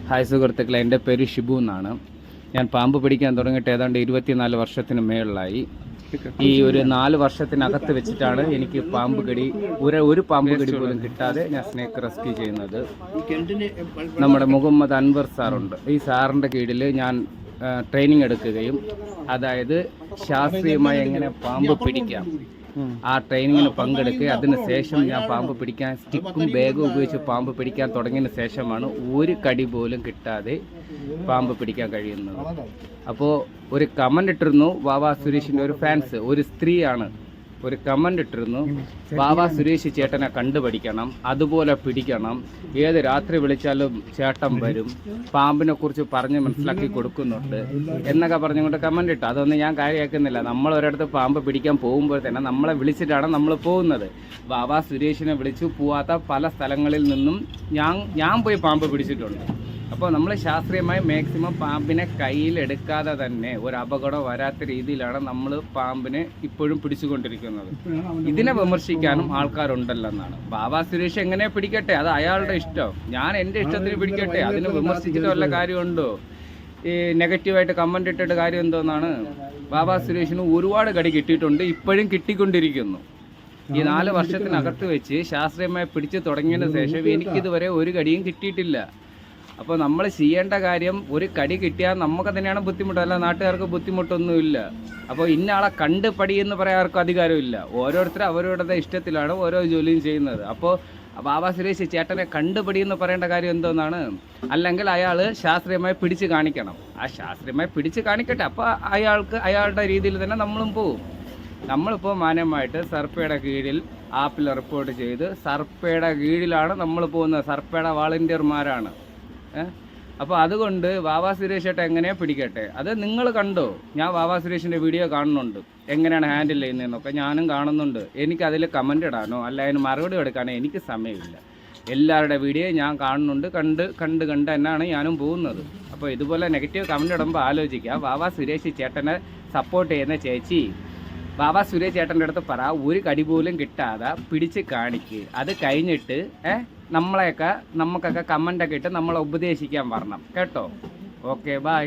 Hi സുഹൃത്തുക്കളെ, എൻ്റെ പേര് ഷിബു എന്നാണ്. ഞാൻ പാമ്പ് പിടിക്കാൻ തുടങ്ങിയിട്ട് ഏതാണ്ട് 24 വർഷത്തിന് മേളിലായി. ഈ ഒരു 4 വർഷത്തിനകത്ത് വെച്ചിട്ടാണ് എനിക്ക് പാമ്പ് കടി ഒരു പാമ്പ് കടി പോലും കിട്ടാതെ ഞാൻ സ്നേക്ക് റെസ്ക്യൂ ചെയ്യുന്നത്. നമ്മുടെ മുഹമ്മദ് അൻവർ സാറുണ്ട്. ഈ സാറിൻ്റെ കീഴിൽ ഞാൻ ട്രെയിനിങ് എടുക്കുകയും അതായത് ശാസ്ത്രീയമായി എങ്ങനെ പാമ്പ് പിടിക്കാം ആ ട്രെയിനിങ്ങിന് പങ്കെടുക്കുക. അതിനുശേഷം ഞാൻ പാമ്പ് പിടിക്കാൻ സ്റ്റിക്കും ബാഗും ഉപയോഗിച്ച് പാമ്പ് പിടിക്കാൻ തുടങ്ങിയതിന് ശേഷമാണ് ഒരു കടി പോലും കിട്ടാതെ പാമ്പ് പിടിക്കാൻ കഴിയുന്നത്. അപ്പോൾ ഒരു കമൻ്റ് ഇട്ടിരുന്നു, വാവാ സുരേഷിൻ്റെ ഒരു ഫാൻസ്, ഒരു സ്ത്രീയാണ്, ഒരു കമൻ്റ് ഇട്ടിരുന്നു, വാവാ സുരേഷ് ചേട്ടനെ കണ്ടുപിടിക്കണം, അതുപോലെ പിടിക്കണം, ഏത് രാത്രി വിളിച്ചാലും ചേട്ടൻ വരും, പാമ്പിനെ കുറിച്ച് പറഞ്ഞ് മനസ്സിലാക്കി കൊടുക്കുന്നുണ്ട് എന്നൊക്കെ പറഞ്ഞുകൊണ്ട് കമൻ്റ് ഇട്ടു. അതൊന്നും ഞാൻ കാര്യമാക്കുന്നില്ല. നമ്മൾ ഒരിടത്ത് പാമ്പ് പിടിക്കാൻ പോകുമ്പോൾ തന്നെ നമ്മളെ വിളിച്ചിട്ടാണ് നമ്മൾ പോകുന്നത്. വാവാ സുരേഷിനെ വിളിച്ചു പോവാത്ത പല സ്ഥലങ്ങളിൽ നിന്നും ഞാൻ പോയി പാമ്പ് പിടിച്ചിട്ടുണ്ട്. അപ്പോൾ നമ്മൾ ശാസ്ത്രീയമായി മാക്സിമം പാമ്പിനെ കയ്യിലെടുക്കാതെ തന്നെ ഒരു അപകടം വരാത്ത രീതിയിലാണ് നമ്മൾ പാമ്പിനെ ഇപ്പോഴും പിടിച്ചുകൊണ്ടിരിക്കുന്നത്. ഇതിനെ വിമർശിക്കാനും ആൾക്കാരുണ്ടല്ലെന്നാണ്. വാവാ സുരേഷ് എങ്ങനെ പിടിക്കട്ടെ, അത് അയാളുടെ ഇഷ്ടം. ഞാൻ എൻ്റെ ഇഷ്ടത്തിന് പിടിക്കട്ടെ, അതിനെ വിമർശിച്ചിട്ട് വല്ല കാര്യമുണ്ടോ? ഈ നെഗറ്റീവായിട്ട് കമൻ്റ് ഇട്ടിട്ട് കാര്യം എന്തോന്നാണ്? വാവാ സുരേഷിന് ഒരുപാട് കടി കിട്ടിയിട്ടുണ്ട്, ഇപ്പോഴും കിട്ടിക്കൊണ്ടിരിക്കുന്നു. ഈ 4 വർഷത്തിനകത്ത് വെച്ച് ശാസ്ത്രീയമായി പിടിച്ചു തുടങ്ങിയതിന് ശേഷം എനിക്കിതുവരെ ഒരു കടിയും കിട്ടിയിട്ടില്ല. അപ്പോൾ നമ്മൾ ചെയ്യേണ്ട കാര്യം, ഒരു കടി കിട്ടിയാൽ നമുക്ക് തന്നെയാണ് ബുദ്ധിമുട്ട്, അല്ല നാട്ടുകാർക്ക് ബുദ്ധിമുട്ടൊന്നുമില്ല. അപ്പോൾ ഇന്ന ആളെ കണ്ട് പടി എന്ന് പറയാൻ ആർക്കും അധികാരമില്ല. ഓരോരുത്തരും അവരവരുടെ ഇഷ്ടത്തിലാണ് ഓരോ ജോലിയും ചെയ്യുന്നത്. അപ്പോൾ വാവാ സുരേഷ് ചേട്ടനെ കണ്ടുപിടി എന്ന് പറയേണ്ട കാര്യം എന്തോന്നാണ്? അല്ലെങ്കിൽ അയാൾ ശാസ്ത്രീയമായി പിടിച്ച് കാണിക്കണം. ആ ശാസ്ത്രീയമായി പിടിച്ച് കാണിക്കട്ടെ, അപ്പോൾ അയാളുടെ രീതിയിൽ തന്നെ നമ്മളും പോവും. നമ്മളിപ്പോൾ മാന്യമായിട്ട് സർപ്പയുടെ കീഴിൽ ആപ്പിൽ റിപ്പോർട്ട് ചെയ്ത് സർപ്പയുടെ കീഴിലാണ് നമ്മൾ പോകുന്നത്. സർപ്പയുടെ വാളണ്ടിയർമാരാണ്. അപ്പോൾ അതുകൊണ്ട് വാവാ സുരേഷ് ചേട്ടൻ എങ്ങനെയാണ് പിടിക്കട്ടെ, അത് നിങ്ങൾ കണ്ടോ? ഞാൻ വാവാ സുരേഷിൻ്റെ വീഡിയോ കാണുന്നുണ്ട്, എങ്ങനെയാണ് ഹാൻഡിൽ ചെയ്യുന്നതെന്നൊക്കെ ഞാനും കാണുന്നുണ്ട്. എനിക്കതിൽ കമൻ്റ് ഇടാനോ അല്ല അതിന് മറുപടി എടുക്കാനോ എനിക്ക് സമയമില്ല. എല്ലാവരുടെ വീഡിയോ ഞാൻ കാണുന്നുണ്ട്, കണ്ട് തന്നെയാണ് ഞാനും പോകുന്നത്. അപ്പോൾ ഇതുപോലെ നെഗറ്റീവ് കമൻ്റ് ഇടുമ്പോൾ ആലോചിക്കുക. വാവാ സുരേഷ് ചേട്ടനെ സപ്പോർട്ട് ചെയ്യുന്ന ചേച്ചി, വാവാ സുരേഷ് ചേട്ടൻ്റെ അടുത്ത് പറ, ഒരു കടി പോലും കിട്ടാതെ പിടിച്ച് കാണിക്ക്. അത് കഴിഞ്ഞിട്ട് നമുക്കൊക്കെ കമൻ്റൊക്കെ ഇട്ട് നമ്മളെ ഉപദേശിക്കാൻ പറഞ്ഞു കേട്ടോ. Okay, by.